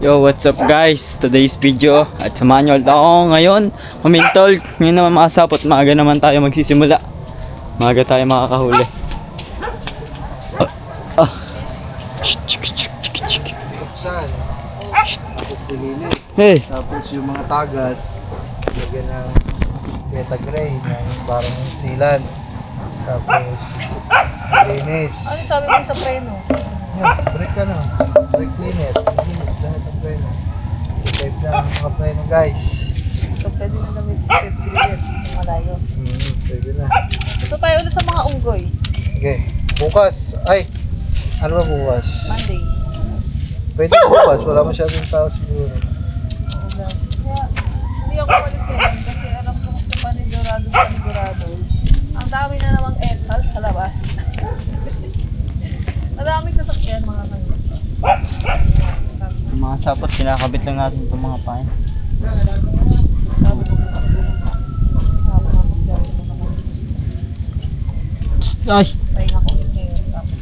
Yo, what's up guys? Today's video at samahan nyo ulit ako ngayon. Humintol, ngayon naman makasapot. Maaga naman tayo magsisimula. Maaga tayo makakahuli. Saan? Tapos nilinis. Hey! Tapos yung mga tagas, lagyan ng beta gray na yung parang silan. Tapos nilinis. Ano sabi mo sa preno? Yan, break ka na. Break cleaner. Nilinis lahat ng preno. I-type na ang mga preno guys. So, pwede na gamit si Pepsi Lilit kung malayo. Pwede na. Ito tayo ulit sa mga unggoy. Okay. Bukas. Ay! Ano ba bukas? Monday. Pwede bukas. Wala masyadong tao siguro. Kaya, hindi ako malis ngayon kasi alam ko sa panigurado. Ang dami na namang ental sa labas. Madaming sasakyan mga kanina. Yung mga sapot, kinakabit lang natin itong mga pain. Sabi ko bukas na. Sabi nga magdari ko naman. Ay! Pahinga ko ulit ngayon. Tapos,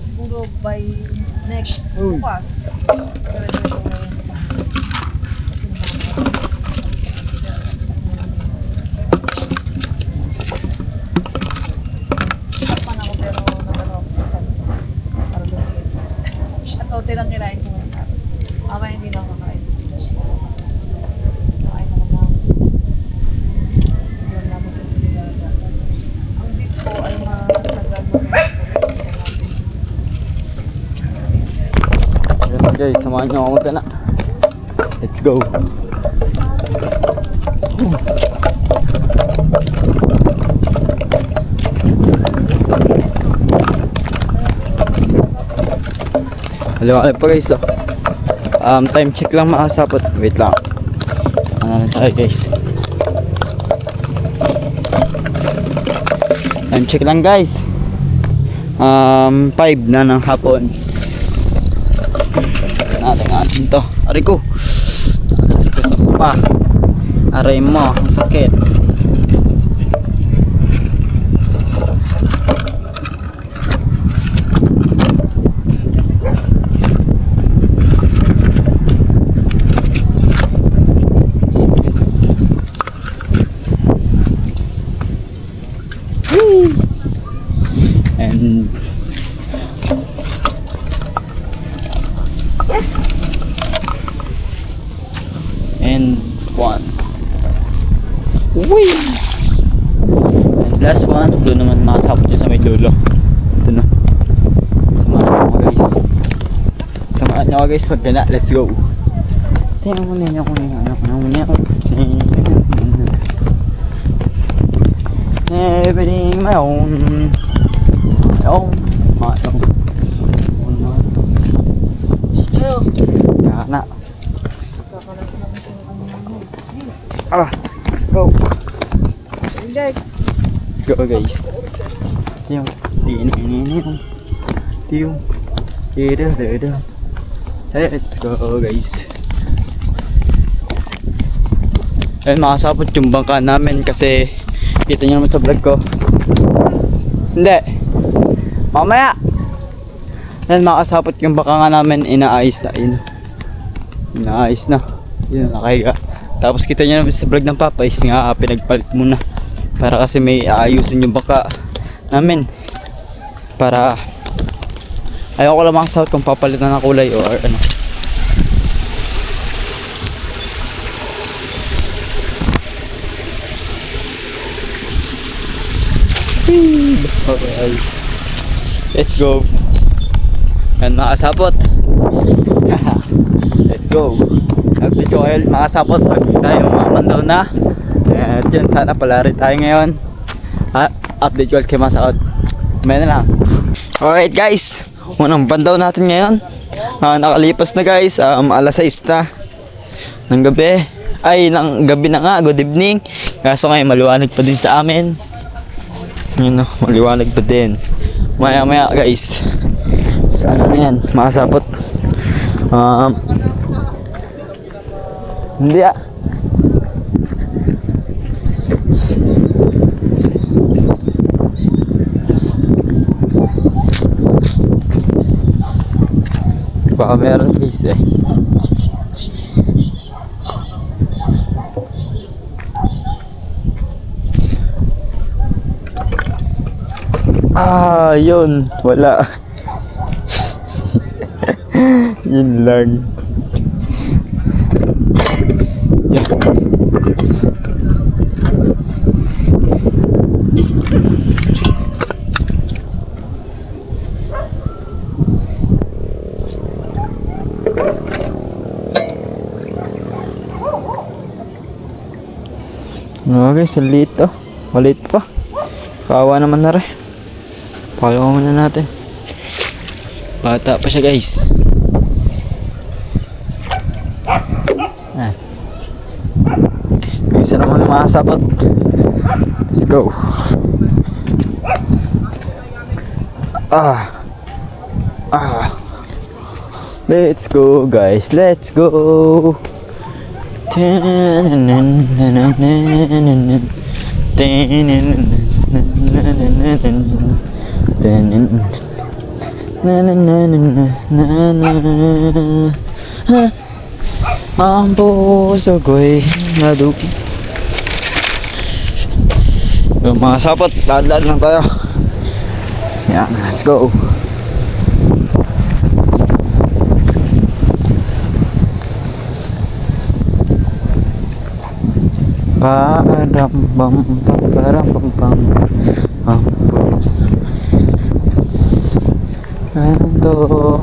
siguro by next bukas. Diretso ko ngayon sa kasi naman ako pero nagano ako sa kanila. Para lumilip. At ote lang kinain ko ngayon. Tapos, mamaya hindi na ako makain. Makain ako na. Yun namin yung pinagawa. Ang beef ko ay matagal mo rin. Yes guys, samahan nyo ako magkana. Let's go! Haliwalay pa guys, oh. Time check lang makasapot. Wait lang. Ano na tayo guys? Time check lang guys. 5 na ng hapon. Natin to. Aray ko. Stress ako pa. Aray mo, ang sakit. And one. Whee! And last one, doon naman makasapot yun sa may dulo. Ito na. Samahan nyo guys. Samahan nyo guys, wag ka na. Let's go. Tingnan mo na everything my own. Oh, my own. Ayo. Yan na. Kakalat lang ito ang ano. Let's go. Guys. Let's go guys. Let's go guys. Ayun, makasapot yung bangka namin kasi kita nyo naman sa vlog ko. Hindi. Mamaya. Ayun, makasapot yung bangka nga namin. Inaayos na. Inaayos na. Yun, nakahiga. Tapos kita nyo naman sa vlog ng Papay nga pinagpalit muna para kasi may aayusin yung baka namin para ayoko lang makasahot kung papalitan ng kulay or ano. Okay. Let's go. And makasapot. Let's go. Update ko kayo makasapot pag tayo makamandaw na. At yun, sana pala rin tayo ngayon. Update ko kayo masakot. May na lang. Alright guys, unang bandaw natin ngayon. Nakalipas na guys, alas 6 na ng gabi. Ay, ng gabi na nga, good evening. Kaso ngayon maliwanag pa din sa amin. Yun no, maliwanag pa din. Maya maya guys, sana na yan, makasapot. Hindi Baka meron case eh. Yun. Wala. Yun lang. Yan. Okay, sa liit to. Maliit pa. Kawawa naman na rin. Pakawa muna natin. Bata pa siya, guys. Yan. Isa naman makasabot. Let's go. Let's go, guys. Let's go. Ang puso ko'y naduki. Yung mga sapot, lahat lang tayo. Yan, let's go. Param bam pam param pam pam ampus ando.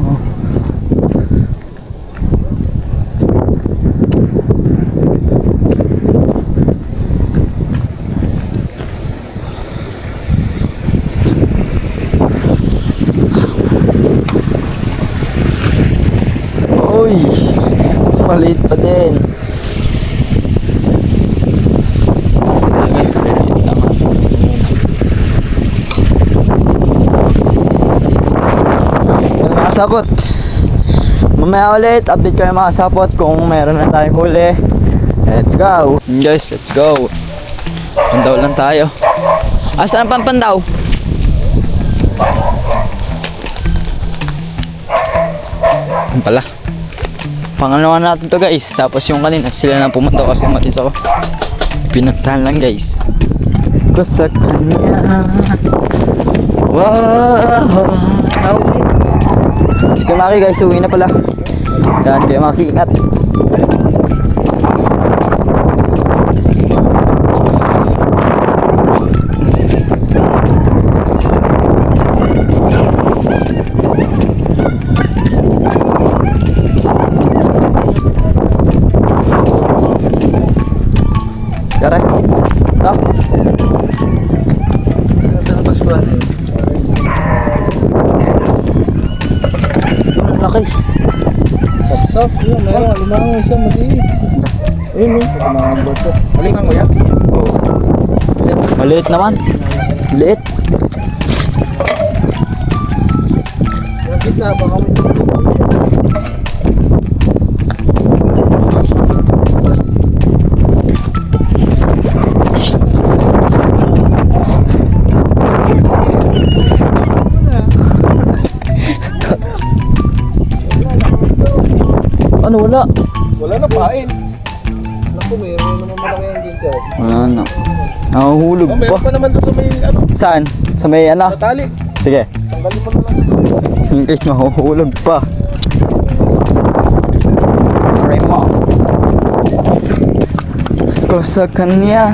Oy, maliit pa din. Sapot. Mamaya ulit, update ko yung mga sapot kung meron na tayong huli. Let's go. Guys, let's go. Pandaw lang tayo. Saan ang pampandaw? Yan pala. Pangalawa natin to, guys. Tapos yung kanina, sila na pumunta kasi matis ako. Pinagtahan lang, guys. Ko sa kanya. Wow. Si Kumaki, guys, uwi na pala. Yan, kayo makiingat. Tara. Ah. Nasaan ang pasukan eh? Laki. Sap-sap. Yun, meron. Lumango siya maliit. Ayun o. Lumango ba ito? Halingan mo yan? Oo. Maliit naman. Liit. Lapit na. Baka may ano, wala? wala na pain. Naku, mayroon naman malaki ang gigat. Ano? Nahuhulog pa. Meron pa naman doon sa may ano, Saan? Sa may ano? sa tali. Sige. Tanggalin mo na lang. In case mahuhulog pa. Aray mo. Ko sa kanya.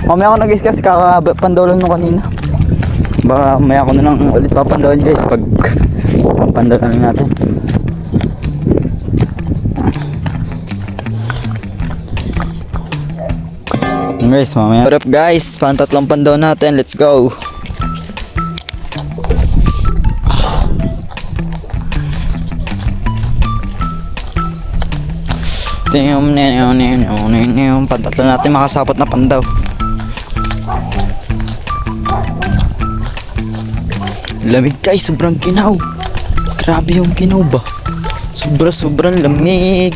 Mamaya ako nag-guys kasi kakapandolan mo kanina. Baka mamaya ako na lang ulit papandolan, guys, pag papandolan natin. Guys, mamaya. What's up, guys? Pantatlong pandaw natin. Let's go. Pantatlo natin makasapot na pandaw. Lamig, guys, sobrang kinaw. Grabe yung kinaw ba? Sobrang lamig.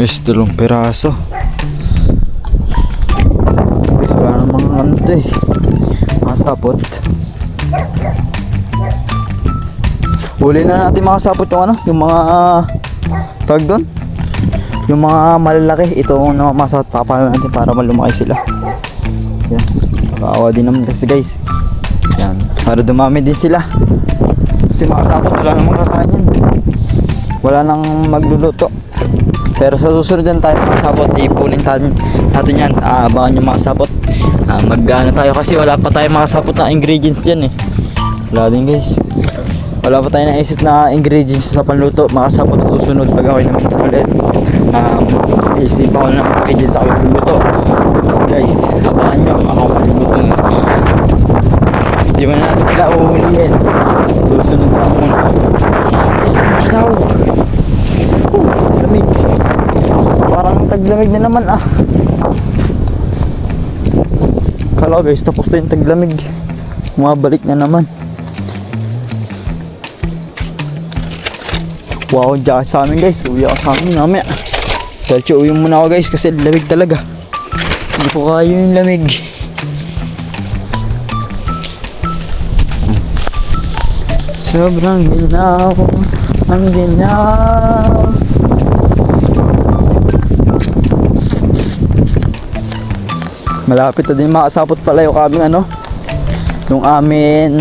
Yes, 3 piraso. Guys, wala namang ano to dito eh. Mga sapot. Huli na natin mga sapot yung ano, yung mga tawag doon. Yung mga malalaki, ito na mga sapot papalo natin para malumaki sila. Yan. Kaawa din naman kasi guys. Yan. Para dumami din sila. Kasi mga sapot wala namang kakain yan. Wala nang magluluto. Pero sa susunod dyan tayo mga sapot, ipunin natin yan. Abangan yung mga sapot. Mag-ano tayo kasi wala pa tayo mga sapot na ingredients dyan eh. Wala din guys. Wala pa tayo naisip na ingredients sa panluto. Mga sapot sa susunod pag ako'y naman ulit. Isip ako ng ingredients sa ako'y luto. Guys, abangan nyo. Ako magluluto na. Hindi mo na natin sila uhulihin. Susunod lang muna. Isang ilaw. Lamig. Parang taglamig na naman ah. Kala guys, tapos na yung taglamig. Bumabalik na naman. Wow, diyan sa amin guys. Uwi ako sa amin mamaya. Diretso uwi muna ako guys kasi lamig talaga. Hindi ko kaya yung lamig. Sobrang ginaw. Ang ginaw. Malapit na din makasapot pala yung aming ano. Yung amin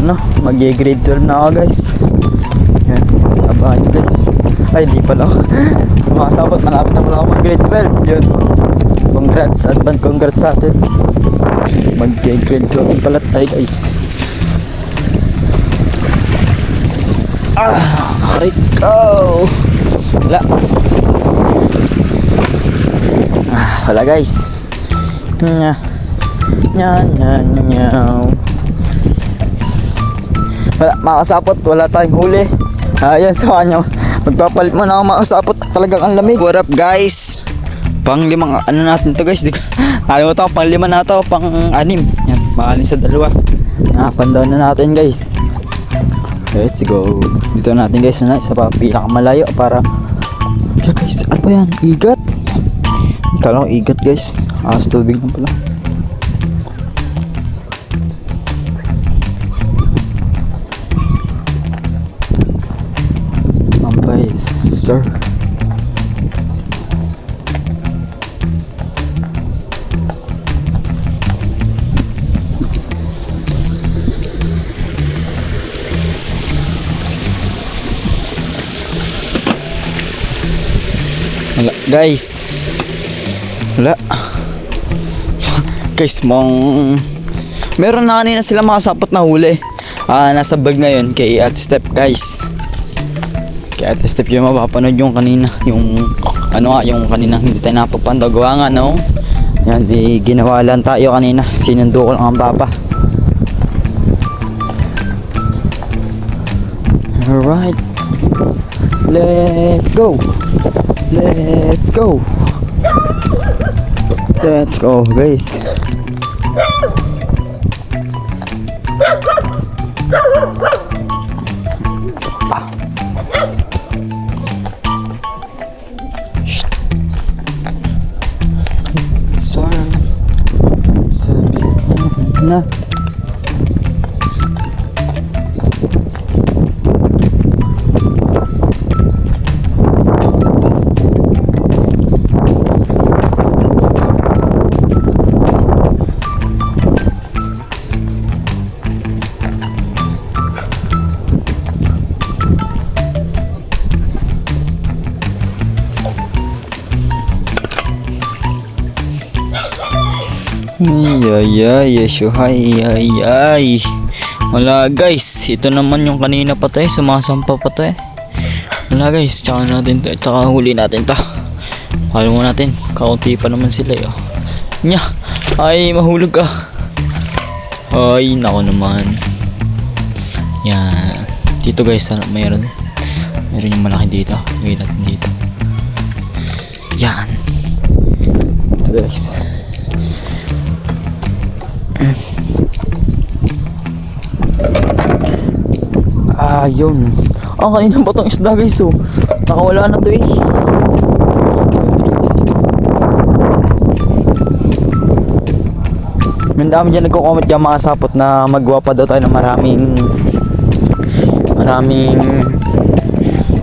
ano, mag-grade 12 na ako guys. Yan, abangan nyo guys. Ay, di pala ako. Makasapot, malapit na pala ako mag-grade 12. Yun. Congrats, advance congrats sa atin. Mag-grade 12 pala tayo guys. Aray ko. Wala. Wala guys. Nya. Wala, makasapot, wala tayong huli. Ayan sa kanya. Magpapalit mo na ako makasapot. Talagang ang lamig. What up guys? Pang limang ano natin to guys. Ayaw ito, pang lima na ito, pang anim. Yan, makanin sa dalawa. Pandown na natin guys. Let's go. Dito natin guys na isa pa pinakamalayo para guys, ano ba yan? Igat? Kala ko igat guys. Ahas tubig na pala. Ampay sir. Wala guys. Wala. Guys, meron na kanina sila makasapot na huli. Nasa bag na yun kay Ate Step guys. Kay Ate Step yung mapapanood yung kanina. Yung ano nga, yung kanina hindi tayo napagpanda. Gawa nga no. Yan, ginawa lang tayo kanina. Sinundo ko lang ang papa. Alright. Let's go. Let's go. Let's go guys. Sabi na. Ay. Wala guys, ito naman yung kanina pa tayo, sumasampa pa tayo. Wala guys, tsaka natin to, tsaka huli natin to. Kala mo natin, kaunti pa naman sila eh. Nya, ay mahulog ka. Ay, nako naman. Yan. Dito guys, mayroon yung malaki dito. Gawin natin dito. Yan. Ito guys. Yun. Kanina pa tong isda guys, oh. Nakawala na to eh. Ang dami dyan nagko-comment dyan mga sapot na magawa pa daw tayo ng maraming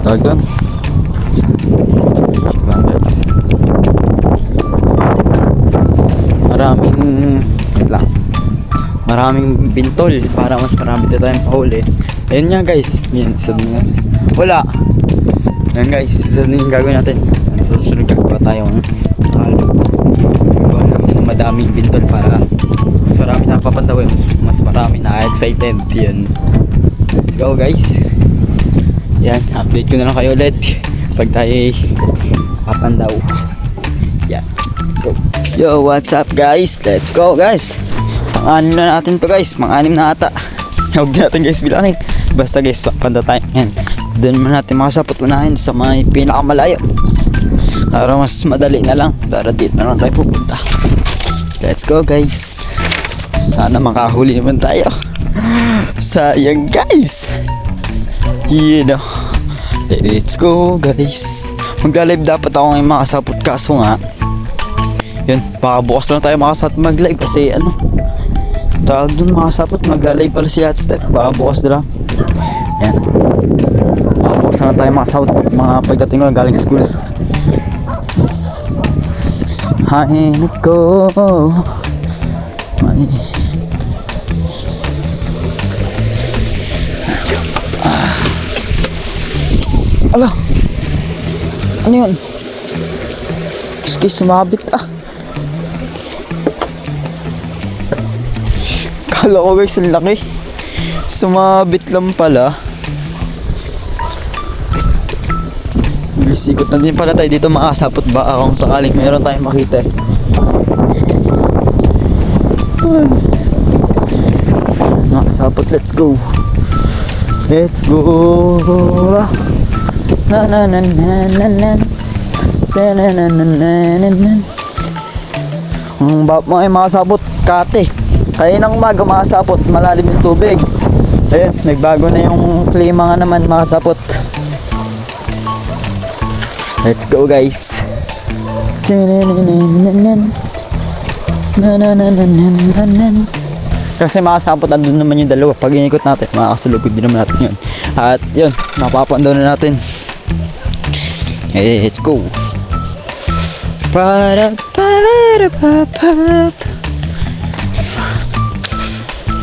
tawag doon. Maraming bintol para mas marami na tayong pahuli. Ayun nga guys, yun, wala. Ayun guys, isa din yung gagawin natin. Susunod gagawa tayong sakal. Gagawa natin ng madaming bintol para mas marami na papandawin, mas marami na excited. Yan. Let's go guys. Yan, update ko na lang kayo ulit pag tayo papandaw. Yan, let's go. Yo, what's up guys? Let's go guys. Pang-anim na natin to guys, pang-anim na ata. Huwag natin guys bilangin. Basta guys, papanda tayo. Yan. Doon mo natin makasapot unahin sa may pinakamalayo. Para mas madali na lang. Para dito na lang tayo pupunta. Let's go guys. Sana makahuli naman tayo. Sayang guys. You know. Let's go guys. Magla-live dapat ako ngayon makasapot, kaso nga yun, baka bukas lang tayo makasapot mag-live kasi ano, tawag dun makasapot, magla-live pala si Hot Step. Baka bukas na lang. Yan, baka bukas lang tayo makasapot mga pagdating ko galing school. Hay nako ala, ano yun? Sige, sumabit Kala ko guys, ang laki. Sumabit lang pala. Sikot na din pala tayo dito makasapot ba kung sakaling mayroon tayong makita eh. Makasapot, let's go. Let's go. Na na na na na na na na na na na na. Ang mga makasapot, kate. Kaya nang umaga makasapot, malalim yung tubig. Ayun, nagbago na yung klima nga naman makasapot. Let's go guys. Kasi makasapot, andun naman yung dalawa. Pag inikot natin, makakasalugod din naman natin yun. At yun, mapapandaw na natin. Let's go.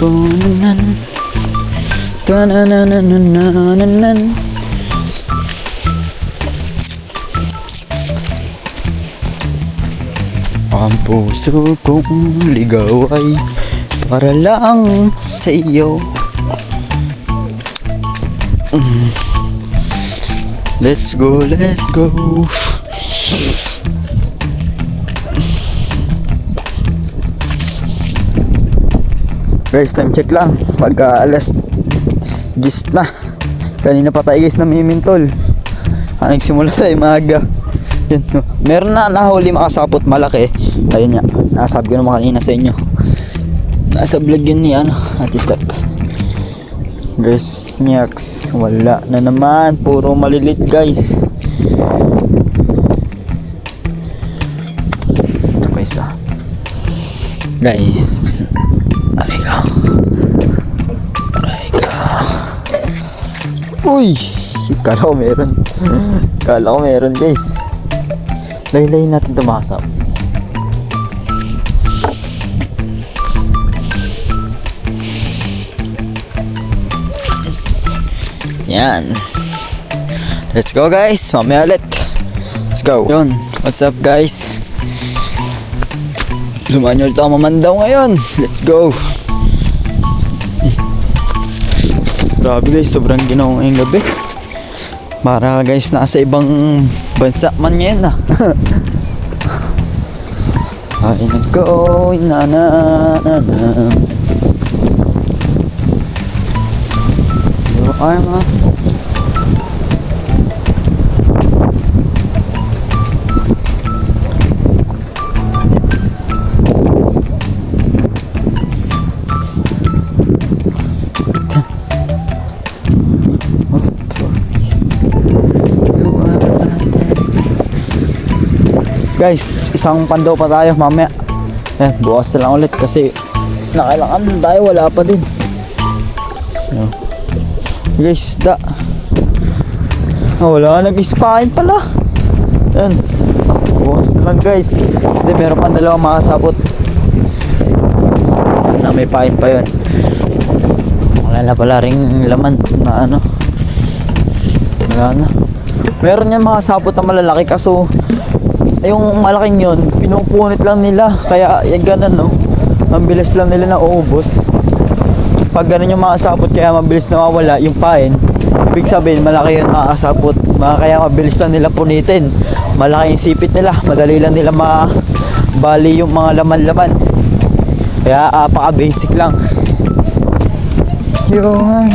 Bunan, tananananananan. Ang puso kong ligaw ay para lang sa iyo. Let's go, let's go. Guys, time check lang. Pagka alas 10 na. Kanina pa tayo guys namimintol. Nagsimula tayo maaga. Yun, no. Meron na nahuli makasapot malaki. Ayun nga, nasabi ko naman kanina sa inyo. Nasa vlog yun ni Ate Step. Guys, nyaks, wala na naman. Puro malilit guys. Ito pa isa. Guys, aray ka. Uy, kala ko meron. Kala ko meron guys. Laylay natin tumasap. Yan. Let's go guys. Mamaya ulit. Let's go. Yun. What's up guys? Sumahan nyo ulit ako mamandaw ngayon. Let's go. Grabe guys. Sobrang ginawa ngayong gabi. Para guys nasa ibang bansa man ngayon Ay nag-go. Na na na na. Arma. Guys, isang pandaw pa tayo mamaya. Bukas na lang ulit kasi Nakailangan tayo, wala pa din. Ayan. Guys, isda. Wala, nag-ispahin pala. Ayan. Bukas na lang guys. Hindi, meron pa dalawang makasabot. Sana may pain pa yun. Wala na pala ring laman na ano. Wala na. Meron yan makasabot na malalaki, kaso yung malaking yun, pinupunit lang nila. Kaya yan ganun, no. Ang bilis lang nila na uubos. Pag ganun yung makasabot, kaya mabilis nawawala yung pain. Ibig sabihin, malaki yung makasabot. Kaya mabilis lang nila punitin. Malaki yung sipit nila. Madali lang nila mabali yung mga laman-laman. Kaya apaka-basic lang. Yung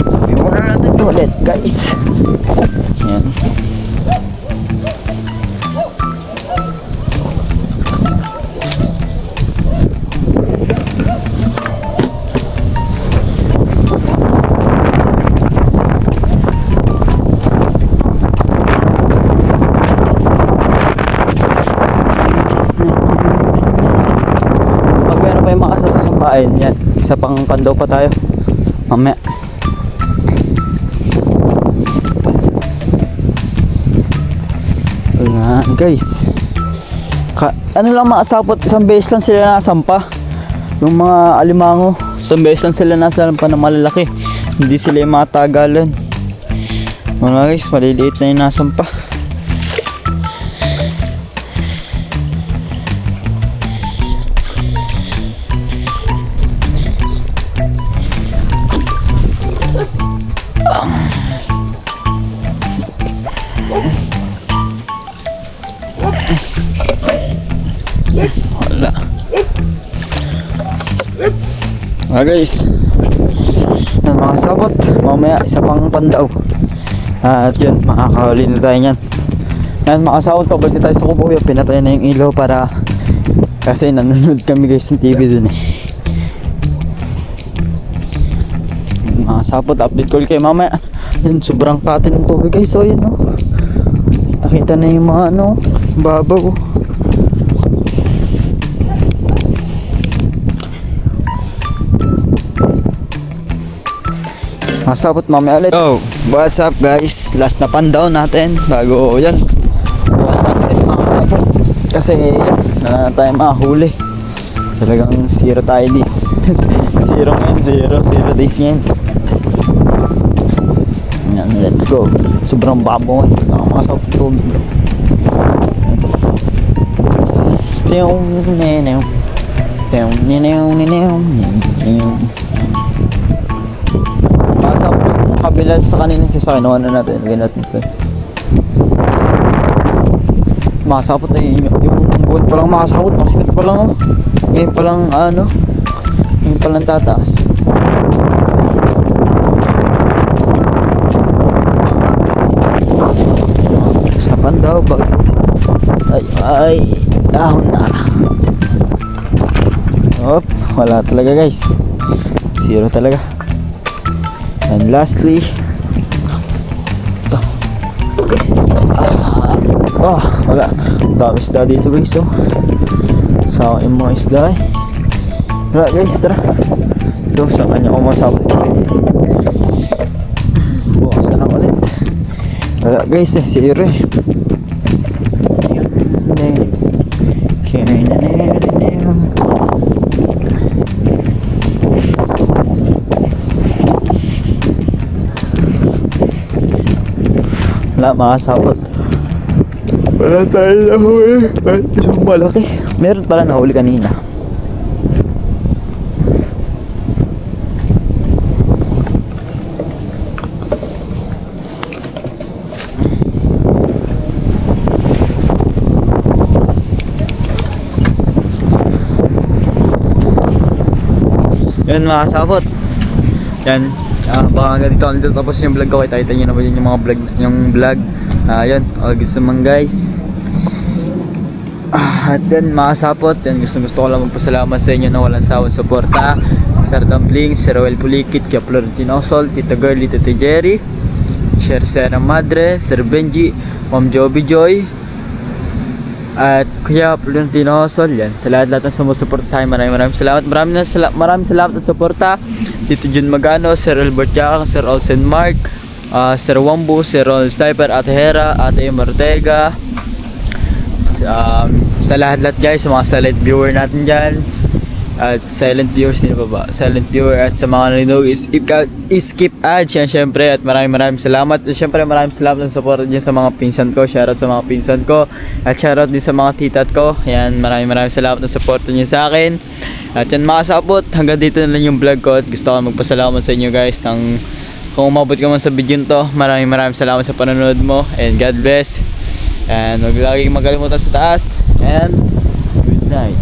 sabi muna natin ito ulit, guys. Yan. Yan, isa pang pandaw pa tayo mamaya. Ayan guys, ano lang makasapot, isang beses lang sila nasampa. Yung mga alimango, isang beses lang sila nasampa na malalaki. Hindi sila yung mga tagalan. Mga guys, maliliit na yung nasampa. Wala. Guys, yan mga sabot. Mamaya isa pang pandaw. At yun, makakahuli na tayo yan. Yan mga sabot, pabalik tayo sa kubo. Pinatay na yung ilaw para, kasi nanonood kami guys ng TV dun eh. Mga sabot, update call kayo mamaya. Yan, sobrang katin ng tubig guys. So yun, no? Nakita na yung mga ano, babaw. Masabot mamaya ulit. Oh, what's up guys? Last na pandaw natin bago yan. Last natin makasabot. Kasi yan, na tayo makahuli. Talagang zero tayo this. Zero ngayon, zero days ngayon. Yan, let's go. Sobrang babo ngayon. Nakamakasabot tubig. Ito yung nenew. Ito yung nenew. Kabila sa kanina sasakyan, ano natin, lagyan natin ito. Makasapot na yung buwan palang makasapot, masikat pa lang, oh. Ngayon palang ano, ngayon palang tataas. Basta pandaw, ay, dahon na. Op, wala talaga guys. Zero talaga. And lastly, ito. Wala. Dami isda dito guys, oh. Sa akin mga isda eh. Wala guys, tara. Ito, sa kanya ko masabot. Bukas na lang ulit. Wala guys eh, zero eh. Wala, makasabot. Wala tayo nahuli. Isang malaki. Meron pala nahuli kanina. Yan mga kasabot. Yan. Baka hanggang dito ulit tapos yung vlog ko. Kita nyo naman yun yung vlog na yun. All gusto naman guys. At then mga kasabot, yan, gusto ko lang magpasalamat sa inyo na walang sawang suporta. Sir Dumpling, Sir Roel Pulikit, Kia Florentino Sol, Tita Girlie, Tita Jerry, Sir Sarah Madre, Sir Benji, Ma'am Joby Joy, At Kuya Florentino Sol, yan. Sa lahat-lahat ng sumusuporta sa akin, maraming salamat. Maraming salamat at suporta. Tito Jun Magano, Sir Albert Yakang, Sir Olsen Mark, Sir Wambu, Sir Ronald Sniper, Ate Hera, Ate Martega, sa lahat-lahat guys, sa mga silent viewer natin dyan. At silent viewers nila pa ba? Silent viewer at sa mga nanonood skip ads yan syempre. At maraming salamat. At syempre maraming salamat sa support dyan sa mga pinsan ko. Shoutout sa mga pinsan ko. At shoutout din sa mga titat ko. Yan, maraming salamat sa support niyo sa akin. At yan mga sapot, hanggang dito na lang yung vlog ko. At gusto ko magpasalamat sa inyo guys ng kung umabot ka man sa video to. Maraming salamat sa panonood mo. And God bless. And huwag laging magkalimutan sa taas. And good night.